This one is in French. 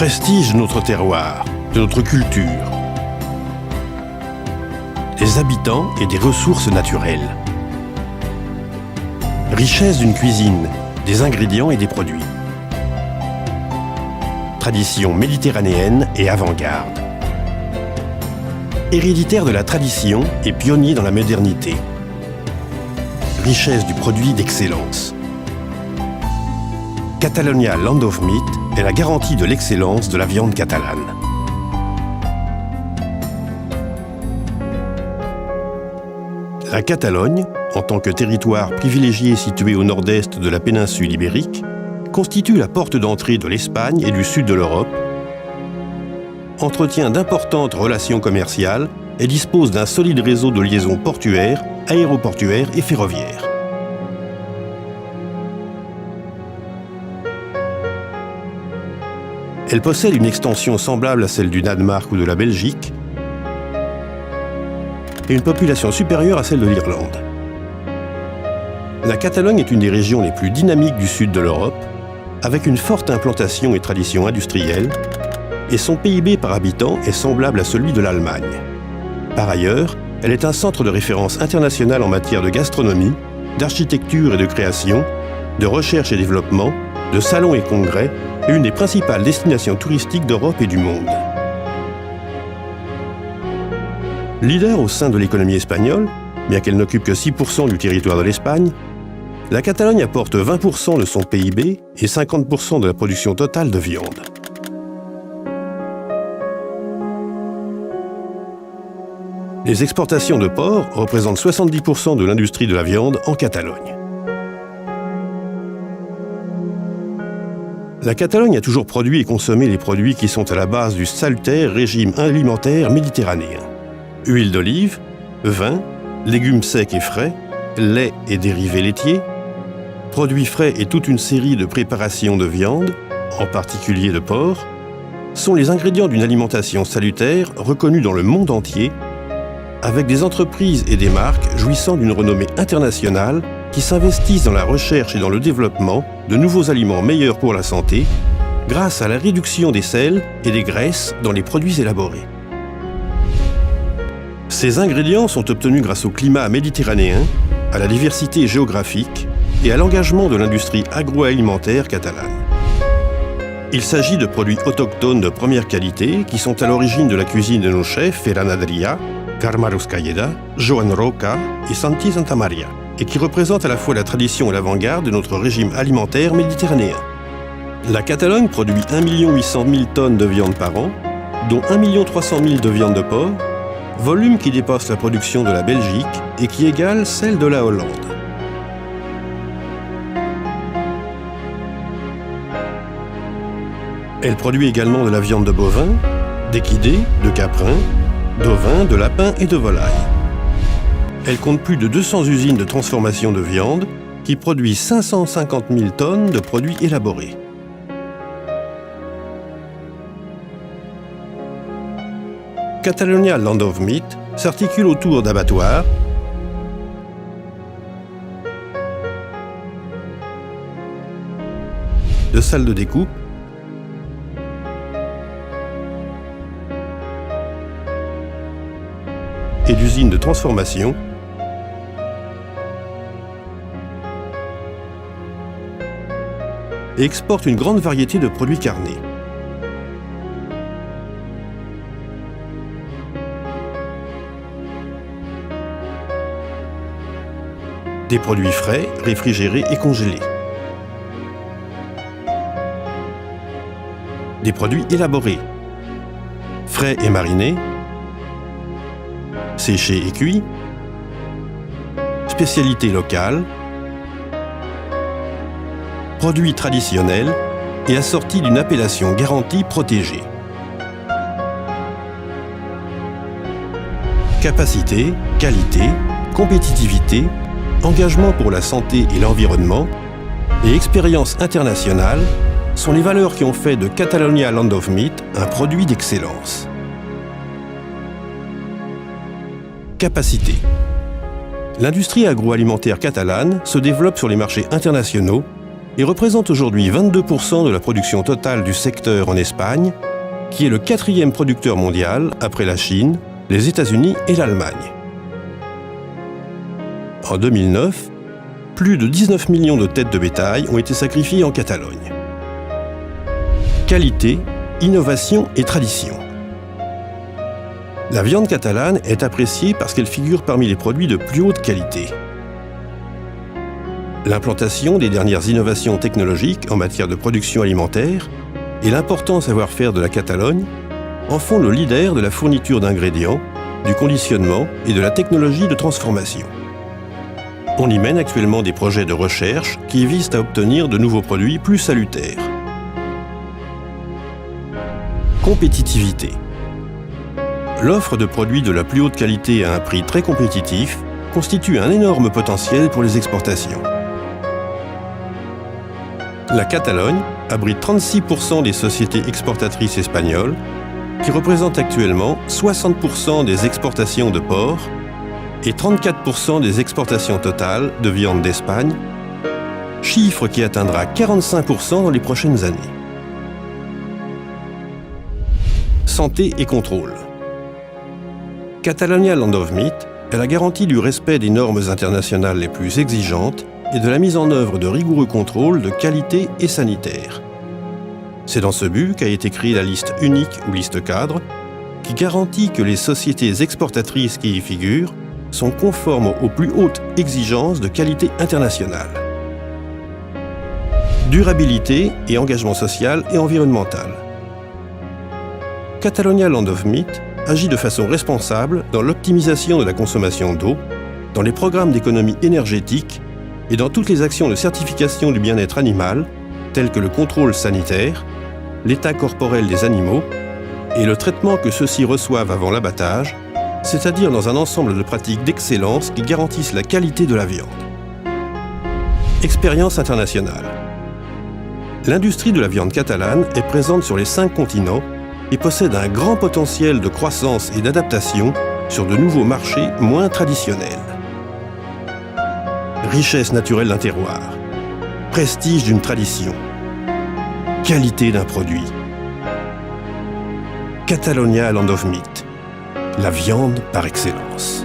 Prestige de notre terroir, de notre culture. Des habitants et des ressources naturelles. Richesse d'une cuisine, des ingrédients et des produits. Tradition méditerranéenne et avant-garde. Héréditaire de la tradition et pionnier dans la modernité. Richesse du produit d'excellence. Catalonia Land of Meat est la garantie de l'excellence de la viande catalane. La Catalogne, en tant que territoire privilégié situé au nord-est de la péninsule ibérique, constitue la porte d'entrée de l'Espagne et du sud de l'Europe, entretient d'importantes relations commerciales et dispose d'un solide réseau de liaisons portuaires, aéroportuaires et ferroviaires. Elle possède une extension semblable à celle du Danemark ou de la Belgique et une population supérieure à celle de l'Irlande. La Catalogne est une des régions les plus dynamiques du sud de l'Europe, avec une forte implantation et tradition industrielle, et son PIB par habitant est semblable à celui de l'Allemagne. Par ailleurs, elle est un centre de référence international en matière de gastronomie, d'architecture et de création, de recherche et développement, de salons et congrès, et une des principales destinations touristiques d'Europe et du monde. Leader au sein de l'économie espagnole, bien qu'elle n'occupe que 6% du territoire de l'Espagne, la Catalogne apporte 20% de son PIB et 50% de la production totale de viande. Les exportations de porc représentent 70% de l'industrie de la viande en Catalogne. La Catalogne a toujours produit et consommé les produits qui sont à la base du salutaire régime alimentaire méditerranéen. Huile d'olive, vin, légumes secs et frais, lait et dérivés laitiers, produits frais et toute une série de préparations de viande, en particulier de porc, sont les ingrédients d'une alimentation salutaire reconnue dans le monde entier, avec des entreprises et des marques jouissant d'une renommée internationale qui s'investissent dans la recherche et dans le développement de nouveaux aliments meilleurs pour la santé, grâce à la réduction des sels et des graisses dans les produits élaborés. Ces ingrédients sont obtenus grâce au climat méditerranéen, à la diversité géographique et à l'engagement de l'industrie agroalimentaire catalane. Il s'agit de produits autochtones de première qualité qui sont à l'origine de la cuisine de nos chefs Ferran Adrià, Carme Ruscalleda, Joan Roca et Santi Santamaria, et qui représentent à la fois la tradition et l'avant-garde de notre régime alimentaire méditerranéen. La Catalogne produit 1 800 000 tonnes de viande par an, dont 1 300 000 de viande de porc, volume qui dépasse la production de la Belgique et qui égale celle de la Hollande. Elle produit également de la viande de bovin, d'équidés, de caprins, d'ovins, de lapins et de volailles. Elle compte plus de 200 usines de transformation de viande qui produisent 550 000 tonnes de produits élaborés. Catalonia Land of Meat s'articule autour d'abattoirs, de salles de découpe, et d'usines de transformation, et exporte une grande variété de produits carnés. Des produits frais, réfrigérés et congelés. Des produits élaborés, frais et marinés, séchés et cuits, spécialités locales, produits traditionnels et assortis d'une appellation garantie protégée. Capacité, qualité, compétitivité, engagement pour la santé et l'environnement et expérience internationale sont les valeurs qui ont fait de Catalonia Land of Meat un produit d'excellence. Capacité. L'industrie agroalimentaire catalane se développe sur les marchés internationaux et représente aujourd'hui 22% de la production totale du secteur en Espagne, qui est le 4e producteur mondial après la Chine, les États-Unis et l'Allemagne. En 2009, plus de 19 millions de têtes de bétail ont été sacrifiées en Catalogne. Qualité, innovation et tradition. La viande catalane est appréciée parce qu'elle figure parmi les produits de plus haute qualité. L'implantation des dernières innovations technologiques en matière de production alimentaire et l'important savoir-faire de la Catalogne en font le leader de la fourniture d'ingrédients, du conditionnement et de la technologie de transformation. On y mène actuellement des projets de recherche qui visent à obtenir de nouveaux produits plus salutaires. Compétitivité. L'offre de produits de la plus haute qualité à un prix très compétitif constitue un énorme potentiel pour les exportations. La Catalogne abrite 36% des sociétés exportatrices espagnoles, qui représentent actuellement 60% des exportations de porc et 34% des exportations totales de viande d'Espagne, chiffre qui atteindra 45% dans les prochaines années. Santé et contrôle. Catalonia Land of Meat est la garantie du respect des normes internationales les plus exigeantes et de la mise en œuvre de rigoureux contrôles de qualité et sanitaire. C'est dans ce but qu'a été créée la liste unique ou liste cadre, qui garantit que les sociétés exportatrices qui y figurent sont conformes aux plus hautes exigences de qualité internationale. Durabilité et engagement social et environnemental. Catalonia Land of Meat agit de façon responsable dans l'optimisation de la consommation d'eau, dans les programmes d'économie énergétique et dans toutes les actions de certification du bien-être animal, telles que le contrôle sanitaire, l'état corporel des animaux et le traitement que ceux-ci reçoivent avant l'abattage, c'est-à-dire dans un ensemble de pratiques d'excellence qui garantissent la qualité de la viande. Expérience internationale. L'industrie de la viande catalane est présente sur les 5 continents et possède un grand potentiel de croissance et d'adaptation sur de nouveaux marchés moins traditionnels. Richesse naturelle d'un terroir, prestige d'une tradition, qualité d'un produit. Catalonia Land of Meat, la viande par excellence.